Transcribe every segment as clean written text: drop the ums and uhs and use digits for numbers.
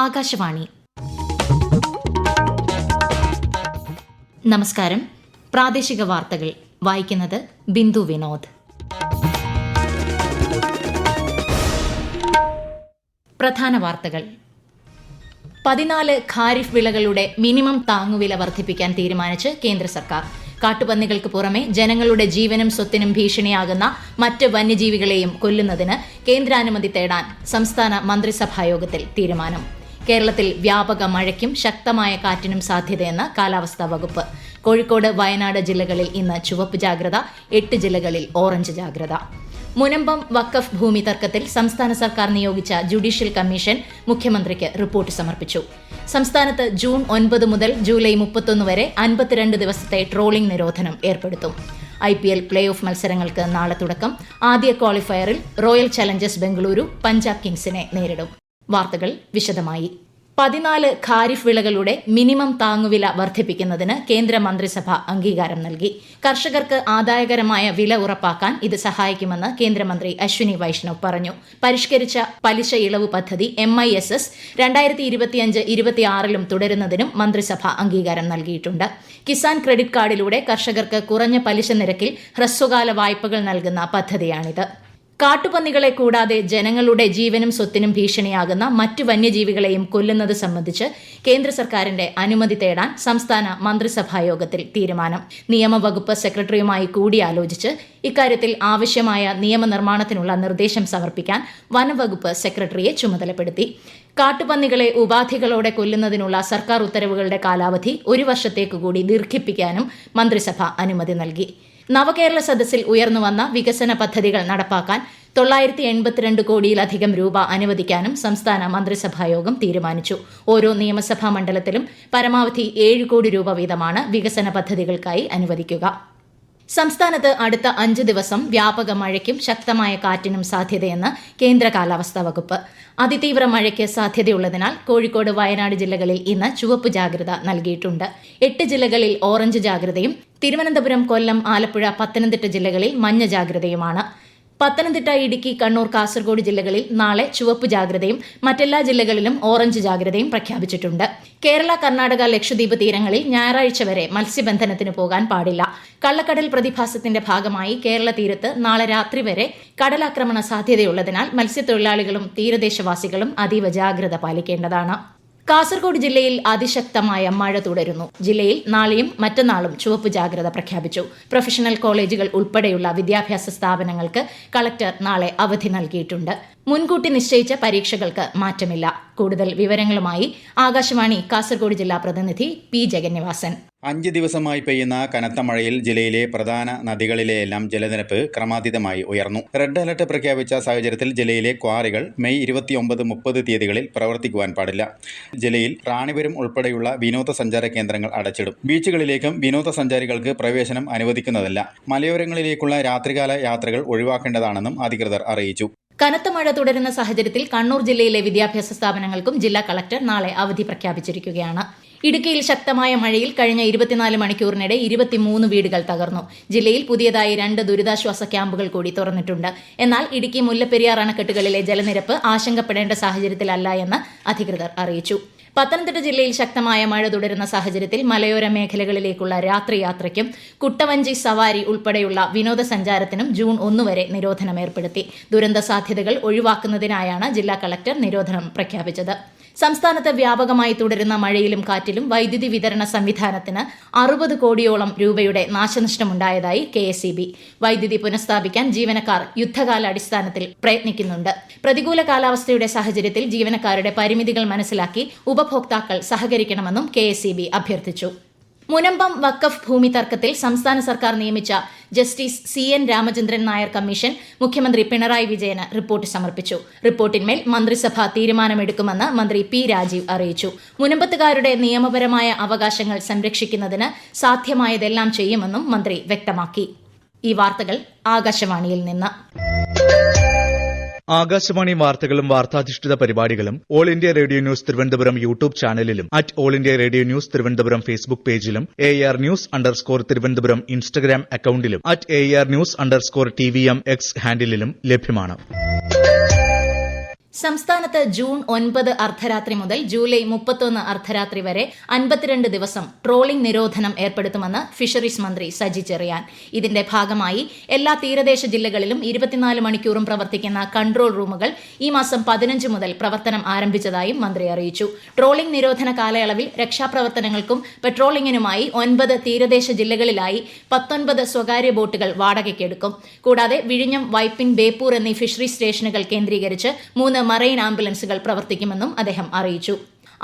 ആകാശവാണി. നമസ്കാരം. പ്രാദേശിക വാർത്തകൾ വായിക്കുന്നത് ബിന്ദു വിനോദ്. പ്രധാന വാർത്തകൾ. 14 ഖാരിഫ് വിളകളുടെ മിനിമം താങ്ങുവില വർദ്ധിപ്പിക്കാൻ തീരുമാനിച്ച് കേന്ദ്ര സർക്കാർ. കാട്ടുപന്നികൾക്ക് പുറമെ ജനങ്ങളുടെ ജീവനും സ്വത്തിനും ഭീഷണിയാകുന്ന മറ്റ് വന്യജീവികളെയും കൊല്ലുന്നതിന് കേന്ദ്രാനുമതി തേടാൻ സംസ്ഥാന മന്ത്രിസഭായോഗത്തിൽ തീരുമാനം. കേരളത്തിൽ വ്യാപക മഴയ്ക്കും ശക്തമായ കാറ്റിനും സാധ്യതയെന്ന് കാലാവസ്ഥാ വകുപ്പ്. കോഴിക്കോട്, വയനാട് ജില്ലകളിൽ ഇന്ന് ചുവപ്പ് ജാഗ്രത, 8 ജില്ലകളിൽ ഓറഞ്ച് ജാഗ്രത. മുനമ്പം വഖഫ് ഭൂമി തർക്കത്തിൽ സംസ്ഥാന സർക്കാർ നിയോഗിച്ച ജുഡീഷ്യൽ കമ്മീഷൻ മുഖ്യമന്ത്രിക്ക് റിപ്പോർട്ട് സമർപ്പിച്ചു. സംസ്ഥാനത്ത് ജൂൺ 9 മുതൽ ജൂലൈ 31 വരെ 52 ദിവസത്തെ ട്രോളിംഗ് നിരോധനം ഏർപ്പെടുത്തും. IPL പ്ലേ ഓഫ് മത്സരങ്ങൾക്ക് നാളെ തുടക്കം. ആദ്യ ക്വാളിഫയറിൽ റോയൽ ചലഞ്ചേഴ്സ് ബംഗളൂരു പഞ്ചാബ് കിങ്സിനെ നേരിടും. വാർത്തകൾ വിശദമായി. 14 ഖാരിഫ് വിളകളുടെ മിനിമം താങ്ങുവില വർദ്ധിപ്പിക്കുന്നതിന് കേന്ദ്ര മന്ത്രിസഭ അംഗീകാരം നൽകി. കർഷകർക്ക് ആദായകരമായ വില ഉറപ്പാക്കാൻ ഇത് സഹായിക്കുമെന്ന് കേന്ദ്രമന്ത്രി അശ്വിനി വൈഷ്ണവ് പറഞ്ഞു. പരിഷ്കരിച്ച പലിശ ഇളവ് പദ്ധതി MISS 2025-26 തുടരുന്നതിനും മന്ത്രിസഭ അംഗീകാരം നൽകിയിട്ടുണ്ട്. കിസാൻ ക്രെഡിറ്റ് കാർഡിലൂടെ കർഷകർക്ക് കുറഞ്ഞ പലിശ നിരക്കിൽ ഹ്രസ്വകാല വായ്പകൾ നൽകുന്ന പദ്ധതിയാണിത്. കാട്ടുപന്നികളെ കൂടാതെ ജനങ്ങളുടെ ജീവനും സ്വത്തിനും ഭീഷണിയാകുന്ന മറ്റു വന്യജീവികളെയും കൊല്ലുന്നത് സംബന്ധിച്ച് കേന്ദ്ര സർക്കാരിന്റെ അനുമതി തേടാൻ സംസ്ഥാന മന്ത്രിസഭായോഗത്തിൽ തീരുമാനം. നിയമവകുപ്പ് സെക്രട്ടറിയുമായി കൂടിയാലോചിച്ച് ഇക്കാര്യത്തിൽ ആവശ്യമായ നിയമനിർമ്മാണത്തിനുള്ള നിർദ്ദേശം സമർപ്പിക്കാൻ വനംവകുപ്പ് സെക്രട്ടറിയെ ചുമതലപ്പെടുത്തി. കാട്ടുപന്നികളെ ഉപാധികളോടെ കൊല്ലുന്നതിനുള്ള സർക്കാർ ഉത്തരവുകളുടെ കാലാവധി 1 വർഷത്തേക്ക് കൂടി ദീർഘിപ്പിക്കാനും മന്ത്രിസഭ അനുമതി നൽകി. നവകേരള സദസ്സിൽ ഉയർന്നുവന്ന വികസന പദ്ധതികൾ നടപ്പാക്കാൻ 982 കോടിയിലധികം രൂപ അനുവദിക്കാനും സംസ്ഥാന മന്ത്രിസഭായോഗം തീരുമാനിച്ചു. ഓരോ നിയമസഭാ മണ്ഡലത്തിലും പരമാവധി 7 കോടി രൂപ വീതമാണ് വികസന പദ്ധതികൾക്കായി അനുവദിക്കുക. സംസ്ഥാനത്ത് അടുത്ത 5 ദിവസം വ്യാപക മഴയ്ക്കും ശക്തമായ കാറ്റിനും സാധ്യതയെന്ന് കേന്ദ്ര കാലാവസ്ഥാ വകുപ്പ്. അതിതീവ്ര മഴയ്ക്ക് സാധ്യതയുള്ളതിനാൽ കോഴിക്കോട്, വയനാട് ജില്ലകളിൽ ഇന്ന് ചുവപ്പ് ജാഗ്രത നൽകിയിട്ടുണ്ട്. 8 ജില്ലകളിൽ ഓറഞ്ച് ജാഗ്രതയും തിരുവനന്തപുരം, കൊല്ലം, ആലപ്പുഴ, പത്തനംതിട്ട ജില്ലകളിൽ മഞ്ഞ ജാഗ്രതയുമാണ്. പത്തനംതിട്ട, ഇടുക്കി, കണ്ണൂർ, കാസർഗോഡ് ജില്ലകളിൽ നാളെ ചുവപ്പ് ജാഗ്രതയും മറ്റെല്ലാ ജില്ലകളിലും ഓറഞ്ച് ജാഗ്രതയും പ്രഖ്യാപിച്ചിട്ടുണ്ട്. കേരള, കർണാടക, ലക്ഷദ്വീപ് തീരങ്ങളിൽ ഞായറാഴ്ച വരെ മത്സ്യബന്ധനത്തിന് പോകാൻ പാടില്ല. കള്ളക്കടൽ പ്രതിഭാസത്തിന്റെ ഭാഗമായി കേരള തീരത്ത് നാളെ രാത്രി വരെ കടലാക്രമണ സാധ്യതയുള്ളതിനാൽ മത്സ്യത്തൊഴിലാളികളും തീരദേശവാസികളും അതീവ ജാഗ്രത പാലിക്കേണ്ടതാണ്. കാസർഗോഡ് ജില്ലയിൽ അതിശക്തമായ മഴ തുടരുന്നു. ജില്ലയിൽ നാളെയും മറ്റന്നാളും ചുവപ്പ് ജാഗ്രത പ്രഖ്യാപിച്ചു. പ്രൊഫഷണൽ കോളേജുകൾ ഉൾപ്പെടെയുള്ള വിദ്യാഭ്യാസ സ്ഥാപനങ്ങൾക്ക് കളക്ടർ നാളെ അവധി നൽകിയിട്ടുണ്ട്. മുൻകൂട്ടി നിശ്ചയിച്ച പരീക്ഷകൾക്ക് മാറ്റമില്ല. കൂടുതൽ വിവരങ്ങളുമായി ആകാശവാണി കാസർഗോഡ് ജില്ലാ പ്രതിനിധി P. ജഗന്നിവാസൻ. 5 ദിവസമായി പെയ്യുന്ന കനത്ത മഴയിൽ ജില്ലയിലെ പ്രധാന നദികളിലെല്ലാം ജലനിരപ്പ് ക്രമാതീതമായി ഉയർന്നു. റെഡ് അലർട്ട് പ്രഖ്യാപിച്ച സാഹചര്യത്തിൽ ജില്ലയിലെ ക്വാറികൾ മെയ് 29, 30 തീയതികളിൽ പ്രവർത്തിക്കുവാൻ പാടില്ല. ജില്ലയിൽ റാണിപുരം ഉൾപ്പെടെയുള്ള വിനോദസഞ്ചാര കേന്ദ്രങ്ങൾ അടച്ചിടും. ബീച്ചുകളിലേക്കും വിനോദസഞ്ചാരികൾക്ക് പ്രവേശനം അനുവദിക്കുന്നതല്ല. മലയോരങ്ങളിലേക്കുള്ള രാത്രികാല യാത്രകൾ ഒഴിവാക്കേണ്ടതാണെന്നും അധികൃതർ അറിയിച്ചു. കനത്ത മഴ തുടരുന്ന സാഹചര്യത്തിൽ കണ്ണൂർ ജില്ലയിലെ വിദ്യാഭ്യാസ സ്ഥാപനങ്ങൾക്കും ജില്ലാ കളക്ടർ നാളെ അവധി പ്രഖ്യാപിച്ചിരിക്കുകയാണ്. ഇടുക്കിയിൽ ശക്തമായ മഴയിൽ കഴിഞ്ഞ 24 മണിക്കൂറിനിടെ 23 വീടുകൾ തകർന്നു. ജില്ലയിൽ പുതിയതായി 2 ദുരിതാശ്വാസ ക്യാമ്പുകൾ കൂടി തുറന്നിട്ടുണ്ട്. എന്നാൽ ഇടുക്കി, മുല്ലപ്പെരിയാർ അണക്കെട്ടുകളിലെ ജലനിരപ്പ് ആശങ്കപ്പെടേണ്ട സാഹചര്യത്തിലല്ല എന്ന് അധികൃതർ അറിയിച്ചു. പത്തനംതിട്ട ജില്ലയിൽ ശക്തമായ മഴ തുടരുന്ന സാഹചര്യത്തിൽ മലയോര മേഖലകളിലേക്കുള്ള രാത്രിയാത്രയ്ക്കും കുട്ടവഞ്ചി സവാരി ഉൾപ്പെടെയുള്ള വിനോദസഞ്ചാരത്തിനും ജൂൺ 1 വരെ നിരോധനം ഏർപ്പെടുത്തി. ദുരന്ത സാധ്യതകൾ ഒഴിവാക്കുന്നതിനായാണ് ജില്ലാ കളക്ടർ നിരോധനം പ്രഖ്യാപിച്ചത്. സംസ്ഥാനത്ത് വ്യാപകമായി തുടരുന്ന മഴയിലും കാറ്റിലും വൈദ്യുതി വിതരണ സംവിധാനത്തിന് 60 കോടിയോളം രൂപയുടെ നാശനഷ്ടമുണ്ടായതായി KSEB. വൈദ്യുതി പുനഃസ്ഥാപിക്കാൻ ജീവനക്കാർ യുദ്ധകാലാടിസ്ഥാനത്തിൽ പ്രയത്നിക്കുന്നുണ്ട്. പ്രതികൂല കാലാവസ്ഥയുടെ സാഹചര്യത്തിൽ ജീവനക്കാരുടെ പരിമിതികൾ മനസ്സിലാക്കി ഉപഭോക്താക്കൾ സഹകരിക്കണമെന്നും KSEB അഭ്യർത്ഥിച്ചു. മുനമ്പം വഖഫ് ഭൂമി തർക്കത്തിൽ സംസ്ഥാന സർക്കാർ നിയമിച്ച justice CN Ramachandran Nair commission മുഖ്യമന്ത്രി പിണറായി വിജയന് റിപ്പോർട്ട് സമർപ്പിച്ചു. റിപ്പോർട്ടിന്മേൽ മന്ത്രിസഭ തീരുമാനമെടുക്കുമെന്ന് മന്ത്രി P. രാജീവ് അറിയിച്ചു. മുനമ്പത്തുകാരുടെ നിയമപരമായ അവകാശങ്ങൾ സംരക്ഷിക്കുന്നതിന് സാധ്യമായതെല്ലാം ചെയ്യുമെന്നും മന്ത്രി വ്യക്തമാക്കി. ഈ വാർത്തകൾ ആകാശവാണിയിൽ നിന്ന്. ആകാശവാണി വാർത്തകളും വാർത്താധിഷ്ഠിത പരിപാടികളും all India radio news Thiruvananthapuram YouTube ചാനലിലും all India radio news Thiruvananthapuram Facebook പേജിലും AR News_ തിരുവനന്തപുരം ഇൻസ്റ്റഗ്രാം അക്കൌണ്ടിലും AR News_TVM X ഹാൻഡിലും ലഭ്യമാണ്. സംസ്ഥാനത്ത് ജൂൺ 9 അർദ്ധരാത്രി മുതൽ ജൂലൈ 31 അർദ്ധരാത്രി വരെ 52 ദിവസം ട്രോളിംഗ് നിരോധനം ഏർപ്പെടുത്തുമെന്ന് ഫിഷറീസ് മന്ത്രി സജി ചെറിയാൻ. ഇതിന്റെ ഭാഗമായി എല്ലാ തീരദേശ ജില്ലകളിലും 24 മണിക്കൂറും പ്രവർത്തിക്കുന്ന കൺട്രോൾ റൂമുകൾ ഈ മാസം 15 മുതൽ പ്രവർത്തനം ആരംഭിച്ചതായും മന്ത്രി അറിയിച്ചു. ട്രോളിംഗ് നിരോധന കാലയളവിൽ രക്ഷാപ്രവർത്തനങ്ങൾക്കും പെട്രോളിംഗിനുമായി 9 തീരദേശ ജില്ലകളിലായി 19 സ്വകാര്യ ബോട്ടുകൾ വാടകയ്ക്കെടുക്കും. കൂടാതെ വിഴിഞ്ഞം, വൈപ്പിൻ, ബേപ്പൂർ എന്നീ ഫിഷറീസ് സ്റ്റേഷനുകൾ കേന്ദ്രീകരിച്ച് 3 മറൈൻ ആംബുലൻസുകൾ പ്രവർത്തിക്കുമെന്നും അദ്ദേഹം അറിയിച്ചു.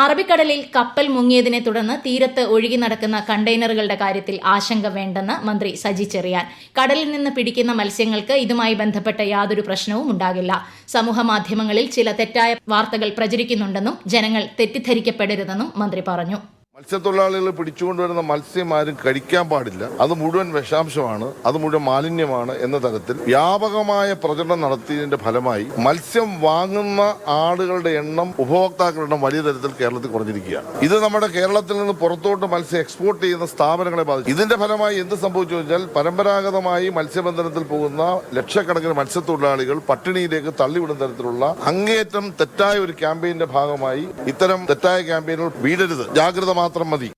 അറബിക്കടലിൽ കപ്പൽ മുങ്ങിയതിനെ തുടർന്ന് തീരത്ത് ഒഴുകി നടക്കുന്ന കണ്ടെയ്നറുകളുടെ കാര്യത്തിൽ ആശങ്ക വേണ്ടെന്ന് മന്ത്രി സജി ചെറിയാൻ. കടലിൽ നിന്ന് പിടിക്കുന്ന മത്സ്യങ്ങൾക്ക് ഇതുമായി ബന്ധപ്പെട്ട യാതൊരു പ്രശ്നവും ഉണ്ടാകില്ല. സമൂഹമാധ്യമങ്ങളിൽ ചില തെറ്റായ വാർത്തകൾ പ്രചരിക്കുന്നുണ്ടെന്നും ജനങ്ങൾ തെറ്റിദ്ധരിക്കപ്പെടരുതെന്നും മന്ത്രി പറഞ്ഞു. മത്സ്യത്തൊഴിലാളികൾ പിടിച്ചുകൊണ്ടുവരുന്ന മത്സ്യം ആരും കഴിക്കാൻ പാടില്ല, അത് മുഴുവൻ വിഷാംശമാണ്, അത് മുഴുവൻ മാലിന്യമാണ് എന്ന തരത്തിൽ വ്യാപകമായ പ്രചരണം നടത്തിയതിന്റെ ഫലമായി മത്സ്യം വാങ്ങുന്ന ആളുകളുടെ എണ്ണം, ഉപഭോക്താക്കളുടെ എണ്ണം വലിയ തരത്തിൽ കേരളത്തിൽ കുറഞ്ഞിരിക്കുകയാണ്. ഇത് നമ്മുടെ കേരളത്തിൽ നിന്ന് പുറത്തോട്ട് മത്സ്യം എക്സ്പോർട്ട് ചെയ്യുന്ന സ്ഥാപനങ്ങളെ ബാധിച്ചു. ഇതിന്റെ ഫലമായി എന്ത് സംഭവിച്ചു വെച്ചാൽ പരമ്പരാഗതമായി മത്സ്യബന്ധനത്തിൽ പോകുന്ന ലക്ഷക്കണക്കിന് മത്സ്യത്തൊഴിലാളികൾ പട്ടിണിയിലേക്ക് തള്ളിവിടുന്ന തരത്തിലുള്ള അങ്ങേയറ്റം തെറ്റായ ഒരു ക്യാമ്പയിന്റെ ഭാഗമായി ഇത്തരം തെറ്റായ ക്യാമ്പയിനുകൾ വീഴരുത്, ജാഗ്രത മാത്രം മതി.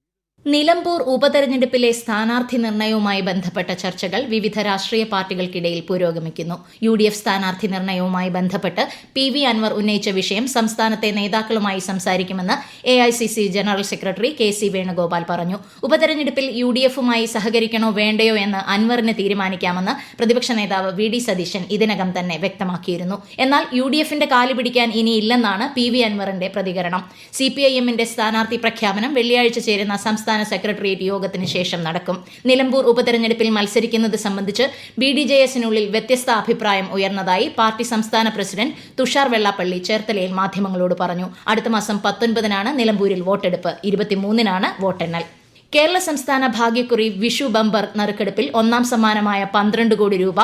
നിലമ്പൂർ ഉപതെരഞ്ഞെടുപ്പിലെ സ്ഥാനാർത്ഥി നിർണയവുമായി ബന്ധപ്പെട്ട ചർച്ചകൾ വിവിധ രാഷ്ട്രീയ പാർട്ടികൾക്കിടയിൽ പുരോഗമിക്കുന്നു. UDF സ്ഥാനാർത്ഥി നിർണയവുമായി ബന്ധപ്പെട്ട് PV അൻവർ ഉന്നയിച്ച വിഷയം സംസ്ഥാനത്തെ നേതാക്കളുമായി സംസാരിക്കുമെന്ന് AICC general secretary KC Venugopal പറഞ്ഞു. ഉപതെരഞ്ഞെടുപ്പിൽ UDFുമായി സഹകരിക്കണോ വേണ്ടയോ എന്ന് അൻവറിന് തീരുമാനിക്കാമെന്ന് പ്രതിപക്ഷ നേതാവ് VD സതീശൻ ഇതിനകം തന്നെ വ്യക്തമാക്കിയിരുന്നു. എന്നാൽ UDFന്റെ കാലു പിടിക്കാൻ ഇനിയില്ലെന്നാണ് PV അൻവറിന്റെ പ്രതികരണം. CPIMന്റെ സ്ഥാനാർത്ഥി പ്രഖ്യാപനം വെള്ളിയാഴ്ച ചേരുന്ന സംസ്ഥാന സെക്രട്ടേറിയറ്റ് യോഗത്തിന് ശേഷം നടക്കും. നിലമ്പൂർ ഉപതെരഞ്ഞെടുപ്പിൽ മത്സരിക്കുന്നത് സംബന്ധിച്ച് BDJSനുള്ളിൽ വ്യത്യസ്ത അഭിപ്രായം ഉയർന്നതായി പാർട്ടി സംസ്ഥാന പ്രസിഡന്റ് തുഷാർ വെള്ളാപ്പള്ളി ചേർത്തലയിൽ മാധ്യമങ്ങളോട് പറഞ്ഞു. അടുത്ത മാസം 19-നാണ് നിലമ്പൂരിൽ വോട്ടെടുപ്പ്, 23-നാണ് വോട്ടെണ്ണൽ. കേരള സംസ്ഥാന ഭാഗ്യക്കുറി വിഷു ബമ്പർ നറുക്കെടുപ്പിൽ ഒന്നാം സമ്മാനമായ 12 കോടി രൂപ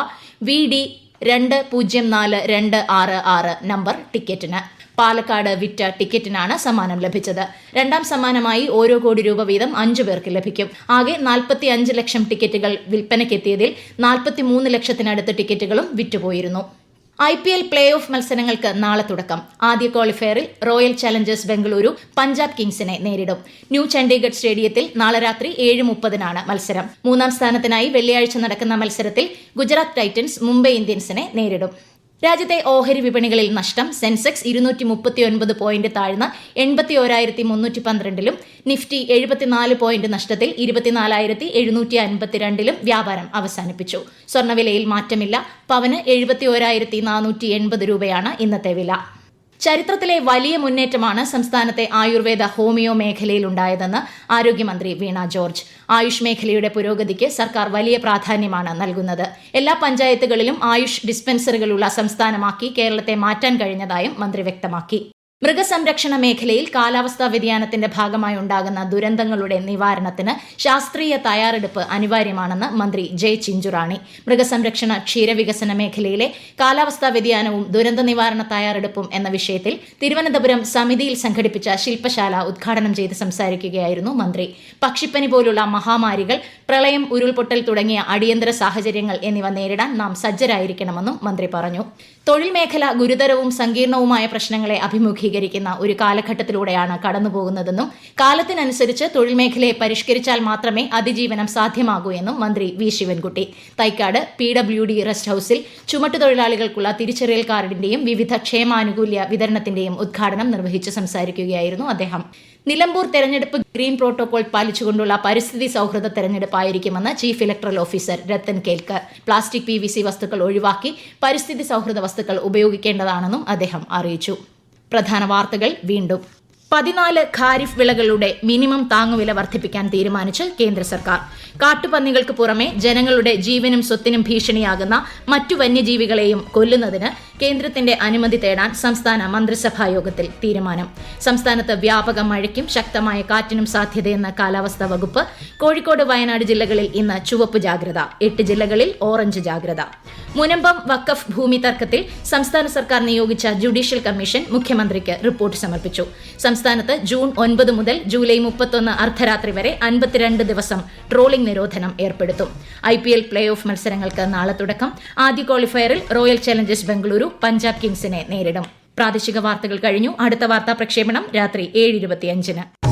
VD204266 നമ്പർ ടിക്കറ്റിന്. പാലക്കാട് വിറ്റ ടിക്കറ്റിനാണ് സമ്മാനം ലഭിച്ചത്. രണ്ടാം സമ്മാനമായി ഓരോ കോടി രൂപ വീതം 5 പേർക്ക് ലഭിക്കും. ആകെ 45 ലക്ഷം ടിക്കറ്റുകൾ വിൽപ്പനയ്ക്കെത്തിയതിൽ 43 ലക്ഷത്തിനടുത്ത് ടിക്കറ്റുകളും വിറ്റുപോയിരുന്നു. IPL പ്ലേ ഓഫ് മത്സരങ്ങൾക്ക് നാളെ തുടക്കം. ആദ്യ ക്വാളിഫയറിൽ റോയൽ ചലഞ്ചേഴ്സ് ബംഗളൂരു പഞ്ചാബ് കിങ്സിനെ നേരിടും. ന്യൂ ചണ്ഡീഗഡ് സ്റ്റേഡിയത്തിൽ നാളെ രാത്രി 7:30-നാണ് മത്സരം. 3-ാം സ്ഥാനത്തിനായി വെള്ളിയാഴ്ച നടക്കുന്ന മത്സരത്തിൽ ഗുജറാത്ത് ടൈറ്റൻസ് മുംബൈ ഇന്ത്യൻസിനെ നേരിടും. രാജ്യത്തെ ഓഹരി വിപണികളിൽ നഷ്ടം. സെൻസെക്സ് 239 പോയിന്റ് താഴ്ന്ന് 81,312-ലും നിഫ്റ്റി 74 പോയിന്റ് നഷ്ടത്തിൽ 24,752-ലും വ്യാപാരം അവസാനിപ്പിച്ചു. സ്വർണ്ണവിലയിൽ മാറ്റമില്ല. പവന് 71,480 രൂപയാണ് ഇന്നത്തെ വില. ചരിത്രത്തിലെ വലിയ മുന്നേറ്റമാണ് സംസ്ഥാനത്തെ ആയുർവേദ ഹോമിയോ മേഖലയിലുണ്ടായതെന്ന് ആരോഗ്യമന്ത്രി വീണ ജോർജ്. ആയുഷ് മേഖലയുടെ പുരോഗതിക്ക് സർക്കാർ വലിയ പ്രാധാന്യമാണ് നൽകുന്നത്. എല്ലാ പഞ്ചായത്തുകളിലും ആയുഷ് ഡിസ്പെൻസറികളുള്ള സംസ്ഥാനമാക്കി കേരളത്തെ മാറ്റാൻ കഴിഞ്ഞതായും മന്ത്രി വ്യക്തമാക്കി. മൃഗസംരക്ഷണ മേഖലയിൽ കാലാവസ്ഥാ വ്യതിയാനത്തിന്റെ ഭാഗമായി ഉണ്ടാകുന്ന ദുരന്തങ്ങളുടെ നിവാരണത്തിന് ശാസ്ത്രീയ തയ്യാറെടുപ്പ് അനിവാര്യമാണെന്ന് മന്ത്രി ജെ ചിഞ്ചുറാണി. മൃഗസംരക്ഷണ ക്ഷീരവികസന മേഖലയിലെ കാലാവസ്ഥാ വ്യതിയാനവും ദുരന്ത നിവാരണ തയ്യാറെടുപ്പും എന്ന വിഷയത്തിൽ തിരുവനന്തപുരം സമിതിയിൽ സംഘടിപ്പിച്ച ശില്പശാല ഉദ്ഘാടനം ചെയ്ത് സംസാരിക്കുകയായിരുന്നു മന്ത്രി. പക്ഷിപ്പനി പോലുള്ള മഹാമാരികൾ, പ്രളയം, ഉരുൾപൊട്ടൽ തുടങ്ങിയ അടിയന്തര സാഹചര്യങ്ങൾ എന്നിവ നേരിടാൻ നാം സജ്ജരായിരിക്കണമെന്നും മന്ത്രി പറഞ്ഞു. തൊഴിൽ മേഖല ഗുരുതരവും സങ്കീർണവുമായ പ്രശ്നങ്ങളെ അഭിമുഖീകരിക്കുന്ന ഒരു കാലഘട്ടത്തിലൂടെയാണ് കടന്നുപോകുന്നതെന്നും കാലത്തിനനുസരിച്ച് തൊഴിൽ മേഖലയെ പരിഷ്കരിച്ചാൽ മാത്രമേ അതിജീവനം സാധ്യമാകൂ എന്നും മന്ത്രി V Sivankutty Thycaud PWD rest ഹൌസിൽ ചുമട്ടുതൊഴിലാളികൾക്കുള്ള തിരിച്ചറിയൽ കാർഡിന്റെയും വിവിധ ക്ഷേമാനുകൂല്യ വിതരണത്തിന്റെയും ഉദ്ഘാടനം നിർവഹിച്ച് സംസാരിക്കുകയായിരുന്നു അദ്ദേഹം. നിലമ്പൂർ തെരഞ്ഞെടുപ്പ് ഗ്രീൻ പ്രോട്ടോകോൾ പാലിച്ചുകൊണ്ടുള്ള പരിസ്ഥിതി സൌഹൃദ തെരഞ്ഞെടുപ്പായിരിക്കുമെന്ന് chief electoral officer Rathan Kelkar. Plastic PVC വസ്തുക്കൾ ഒഴിവാക്കി പരിസ്ഥിതി സൌഹൃദ വസ്തുക്കൾ ഉപയോഗിക്കേണ്ടതാണെന്നും അദ്ദേഹം അറിയിച്ചു. പ്രധാന വാർത്തകൾ വീണ്ടും. 14 ഖാരിഫ് വിളകളുടെ മിനിമം താങ്ങുവില വർദ്ധിപ്പിക്കാൻ തീരുമാനിച്ച് കേന്ദ്ര സർക്കാർ. കാട്ടുപന്നികൾക്ക് പുറമെ ജനങ്ങളുടെ ജീവനും സ്വത്തിനും ഭീഷണിയാകുന്ന മറ്റു വന്യജീവികളെയും കൊല്ലുന്നതിന് കേന്ദ്രത്തിന്റെ അനുമതി തേടാൻ സംസ്ഥാന മന്ത്രിസഭാ യോഗത്തിൽ തീരുമാനം. സംസ്ഥാനത്ത് വ്യാപക മഴയ്ക്കും ശക്തമായ കാറ്റിനും സാധ്യതയെന്ന കാലാവസ്ഥാ വകുപ്പ്. കോഴിക്കോട്, വയനാട് ജില്ലകളിൽ ഇന്ന് ചുവപ്പ് ജാഗ്രത. 8 ജില്ലകളിൽ ഓറഞ്ച് ജാഗ്രത. മുനമ്പം വഖഫ് ഭൂമി തർക്കത്തിൽ സംസ്ഥാന സർക്കാർ നിയോഗിച്ച ജുഡീഷ്യൽ കമ്മീഷൻ മുഖ്യമന്ത്രിക്ക് റിപ്പോർട്ട് സമർപ്പിച്ചു. സംസ്ഥാനത്ത് ജൂൺ 9 മുതൽ ജൂലൈ 31 അർദ്ധരാത്രി വരെ 52 ദിവസം ട്രോളിംഗ് നിരോധനം ഏർപ്പെടുത്തും. IPL പ്ലേ ഓഫ് മത്സരങ്ങൾക്ക് നാളെ തുടക്കം. ആദ്യ ക്വാളിഫയറിൽ റോയൽ ചലഞ്ചേഴ്സ് ബംഗളൂരു പഞ്ചാബ് കിങ്സിനെ നേരിടും. പ്രാദേശിക വാർത്തകൾ കഴിഞ്ഞു. അടുത്ത വാർത്താ പ്രക്ഷേപണം രാത്രി 7:25.